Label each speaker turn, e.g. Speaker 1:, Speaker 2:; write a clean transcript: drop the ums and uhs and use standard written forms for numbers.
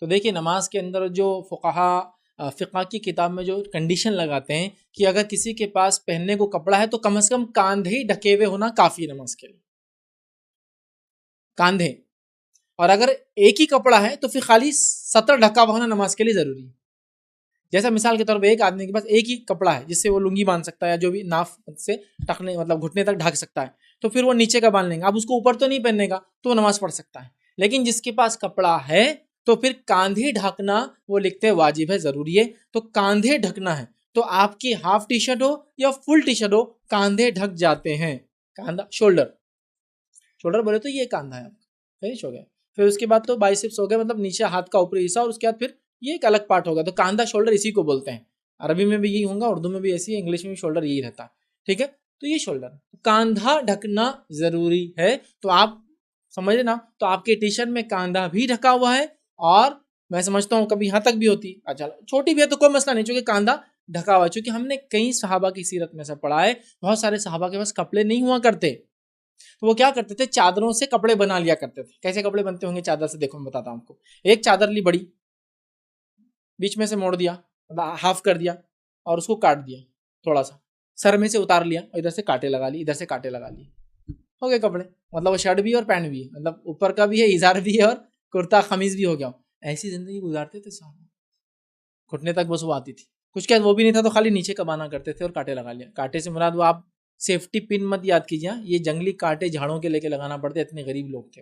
Speaker 1: तो देखिए नमाज के अंदर जो फुक़हा फ़िक़्ह की किताब में जो कंडीशन लगाते हैं कि अगर किसी के पास पहनने को कपड़ा है तो कम से कम कांधे ही ढके हुए होना काफ़ी है नमाज के लिए, कांधे। और अगर एक ही कपड़ा है तो फिर खाली सतर ढका हुआ होना नमाज के लिए ज़रूरी है। जैसा मिसाल के तौर पे एक आदमी के पास एक ही कपड़ा है जिससे वो लुंगी बांध सकता है या जो भी नाफ से टकने मतलब घुटने तक ढक सकता है, तो फिर वो नीचे का बांध लेंगे। अब उसको ऊपर तो नहीं पहनने का तो वो नमाज पढ़ सकता है। लेकिन जिसके पास कपड़ा है तो फिर कांधे ढकना वो लिखते हैं वाजिब है, जरूरी है। तो कांधे ढकना है तो आपकी हाफ टी शर्ट हो या फुल टी शर्ट हो, कांधे ढक जाते हैं। कांधा शोल्डर, शोल्डर बोले तो ये कांधा है आपका, फिनिश हो गया। फिर उसके बाद तो बाइसेप्स हो गया, मतलब नीचे हाथ का ऊपरी हिस्सा, और उसके बाद फिर ये एक अलग पार्ट होगा। तो कांधा शोल्डर इसी को बोलते हैं। अरबी में भी यही होगा, उर्दू में भी ऐसी है, इंग्लिश में भी शोल्डर यही रहता है। ठीक है, तो ये शोल्डर, कांधा ढकना जरूरी है। तो आप समझ ना, तो आपके टी शर्ट में कांधा भी ढका हुआ है, और मैं समझता हूँ कभी यहाँ तक भी होती, अच्छा छोटी भी है तो कोई मसला नहीं, चूंकि कांधा ढका हुआ है। चूंकि हमने कई सहाबा की सीरत में से पढ़ा है, बहुत सारे सहाबा के पास कपड़े नहीं हुआ करते, तो वो क्या करते थे, चादरों से कपड़े बना लिया करते थे। कैसे कपड़े बनते होंगे चादर से, देखो मैं बताता हूँ आपको। एक चादर ली बड़ी, बीच में से मोड़ दिया, मतलब हाफ कर दिया, और उसको काट दिया थोड़ा सा, सर में से उतार लिया, और इधर से कांटे लगा लिए, इधर से कांटे लगा लिए, हो गए कपड़े। मतलब वो शर्ट भी और पैंट भी है, मतलब ऊपर का भी है, इजार भी है, और कुर्ता खमीज भी हो गया। ऐसी जिंदगी गुजारते थे साहब, घुटने तक बस वो आती थी। कुछ क्या वो भी नहीं था तो खाली नीचे कबाना करते थे और कांटे लगा लिया। कांटे से मुराद वो आप सेफ्टी पिन मत याद कीजिए, ये जंगली कांटे झाड़ों के लेके लगाना पड़ते, इतने गरीब लोग थे।